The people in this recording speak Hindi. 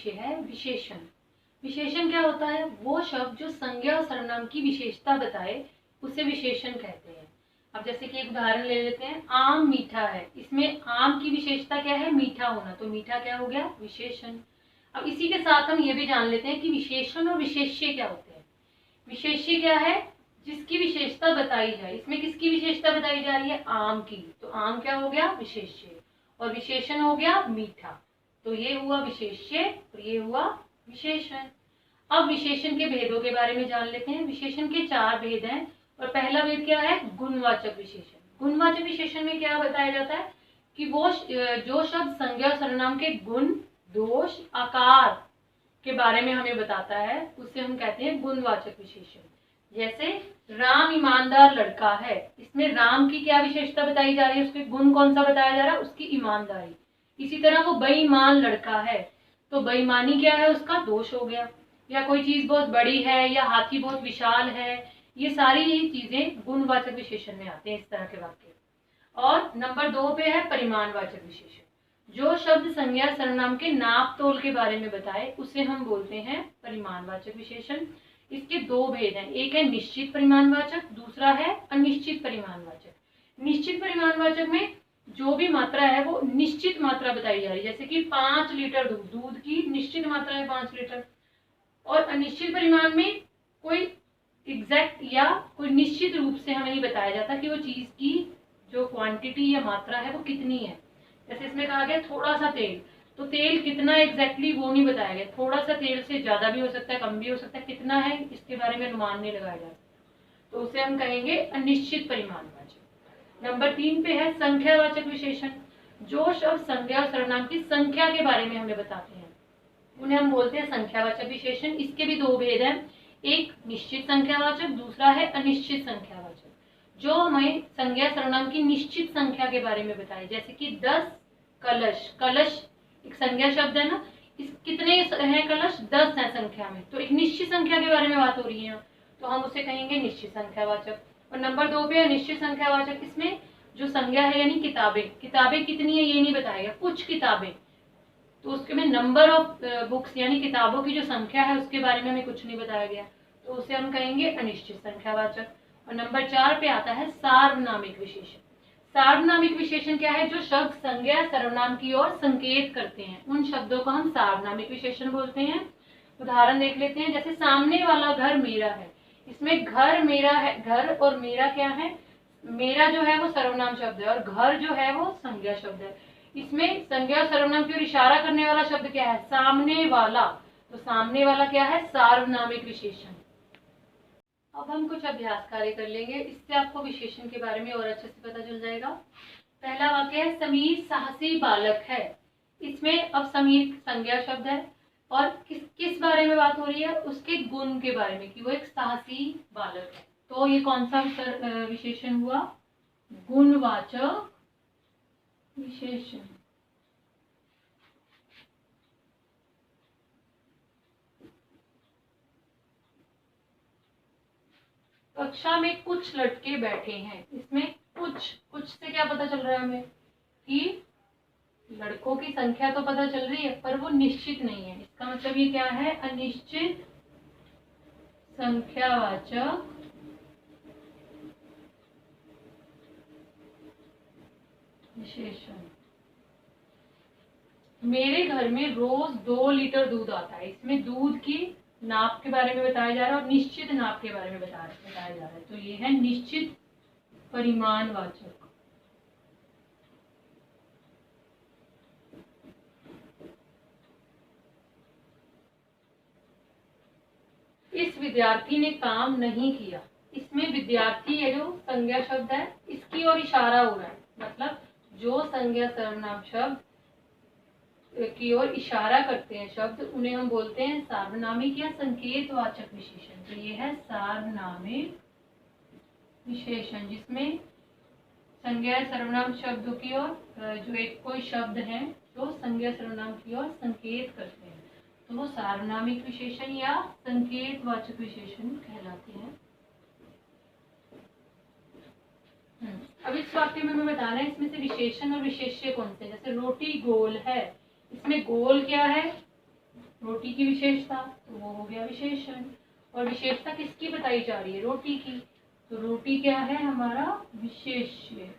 विषय है विशेषण। विशेषण क्या होता है? वो शब्द जो संज्ञा और सर्वनाम की विशेषता बताए उसे विशेषण कहते हैं। अब जैसे कि एक उदाहरण ले लेते हैं, आम मीठा है। इसमें आम की विशेषता क्या है? मीठा होना, तो मीठा क्या हो गया? विशेषण। अब इसी के साथ हम ये भी जान लेते हैं कि विशेषण और विशेष्य क्या होते हैं। विशेष्य क्या है? जिसकी विशेषता बताई जाए। इसमें किसकी विशेषता बताई जा रही है? आम की, तो आम क्या हो गया? विशेष्य। और विशेषण हो गया मीठा, तो ये हुआ विशेष्य और ये हुआ विशेषण। अब विशेषण के भेदों के बारे में जान लेते हैं। विशेषण के 4 भेद हैं और पहला भेद क्या है? गुणवाचक विशेषण। गुणवाचक विशेषण में क्या बताया जाता है कि वो जो शब्द संज्ञा और सर्वनाम के गुण, दोष, आकार के बारे में हमें बताता है उसे हम कहते हैं गुणवाचक विशेषण। जैसे राम ईमानदार लड़का है, इसमें राम की क्या विशेषता बताई जा रही है? उसके गुण कौन सा बताया जा रहा है? उसकी ईमानदारी। इसी तरह वो बेईमान लड़का है, तो बेईमानी क्या है? उसका दोष हो गया। या कोई चीज बहुत बड़ी है या हाथी बहुत विशाल है, ये सारी ही चीजें गुणवाचक विशेषण में आते हैं, इस तरह के वाक्य। और नंबर 2 पे है परिमाणवाचक विशेषण। जो शब्द संज्ञा सर्वनाम के नाप तोल के बारे में बताए उसे हम बोलते हैं परिमाणवाचक विशेषण। इसके 2 भेद हैं, एक है निश्चित परिमाणवाचक, दूसरा है अनिश्चित परिमाणवाचक। निश्चित परिमाणवाचक में जो भी मात्रा है वो निश्चित मात्रा बताई जा रही है, जैसे कि 5 लीटर दूध, दूध की निश्चित मात्रा है 5 लीटर। और अनिश्चित परिमाण में कोई एग्जैक्ट या कोई निश्चित रूप से हमें नहीं बताया जाता कि वो चीज की जो क्वांटिटी या मात्रा है वो कितनी है। जैसे इसमें कहा गया थोड़ा सा तेल, तो तेल कितना एग्जैक्टली वो नहीं बताया गया। थोड़ा सा तेल से ज्यादा भी हो सकता है, कम भी हो सकता है, कितना है इसके बारे में अनुमान नहीं लगाया जा सकता, तो उसे हम कहेंगे अनिश्चित परिमाणवाचक। नंबर 3 पे है संख्यावाचक विशेषण। जो शब्द संज्ञा और सर्वनाम की संख्या के बारे में हमें बताते हैं उन्हें हम बोलते हैं संख्यावाचक विशेषण। इसके भी 2 भेद हैं, एक निश्चित संख्यावाचक, दूसरा है अनिश्चित संख्यावाचक। जो हमें संज्ञा सर्वनाम की निश्चित संख्या के बारे में बताए, जैसे कि 10 कलश। कलश एक संज्ञा शब्द है ना, इस कितने हैं कलश? 10 है संख्या में, तो एक निश्चित संख्या के बारे में बात हो रही है, तो हम उसे कहेंगे निश्चित संख्यावाचक। और नंबर 2 पे अनिश्चित संख्यावाचक, इसमें जो संज्ञा है यानी किताबें, किताबें कितनी है ये नहीं बताया गया, कुछ किताबें, तो उसके में नंबर ऑफ बुक्स यानी किताबों की जो संख्या है उसके बारे में हमें कुछ नहीं बताया गया, तो उसे हम कहेंगे अनिश्चित संख्यावाचक। और नंबर 4 पे आता है सार्वनामिक विशेषण। सार्वनामिक विशेषण क्या है? जो शब्द संज्ञा सर्वनाम की ओर संकेत करते हैं उन शब्दों को हम सार्वनामिक विशेषण बोलते हैं। उदाहरण देख लेते हैं, जैसे सामने वाला घर मेरा है। इसमें घर मेरा है, घर और मेरा क्या है? मेरा जो है वो सर्वनाम शब्द है और घर जो है वो संज्ञा शब्द है। इसमें संज्ञा सर्वनाम की ओर इशारा करने वाला शब्द क्या है? सामने वाला, तो सामने वाला क्या है? सार्वनामिक विशेषण। अब हम कुछ अभ्यास कार्य कर लेंगे, इससे आपको विशेषण के बारे में और अच्छे से पता चल जाएगा। पहला वाक्य है समीर साहसी बालक है। इसमें अब समीर संज्ञा शब्द है और किस बारे में बात हो रही है? उसके गुण के बारे में, कि वो एक साहसी बालक है, तो ये कौन सा विशेषण हुआ? गुणवाचक विशेषण। कक्षा में कुछ लड़के बैठे हैं। इसमें कुछ से क्या पता चल रहा है हमें? कि लड़कों की संख्या तो पता चल रही है पर वो निश्चित नहीं है। इसका मतलब ये क्या है? अनिश्चित संख्यावाचक विशेषण। मेरे घर में रोज 2 लीटर दूध आता है। इसमें दूध की नाप के बारे में बताया जा रहा है और निश्चित नाप के बारे में बताया जा रहा है, तो ये है निश्चित परिमाणवाचक। इस विद्यार्थी ने काम नहीं किया। इसमें विद्यार्थी है जो संज्ञा शब्द है, इसकी ओर इशारा हो रहा है, मतलब जो संज्ञा सर्वनाम शब्द की ओर इशारा करते हैं शब्द, उन्हें हम बोलते हैं सार्वनामिक या संकेतवाचक विशेषण। तो ये है सार्वनामिक विशेषण, जिसमें संज्ञा सर्वनाम शब्दों की ओर जो एक कोई शब्द है तो संज्ञा सर्वनाम की ओर संकेत करते हैं, तो वो सार्वनामिक विशेषण या संकेतवाचक विशेषण कहलाते हैं। अब इस वाक्य में हमें बताना है इसमें से विशेषण और विशेष्य कौन से। जैसे रोटी गोल है, इसमें गोल क्या है? रोटी की विशेषता, तो वो हो गया विशेषण। और विशेषता किसकी बताई जा रही है? रोटी की। तो रोटी क्या है? हमारा विशेष्य।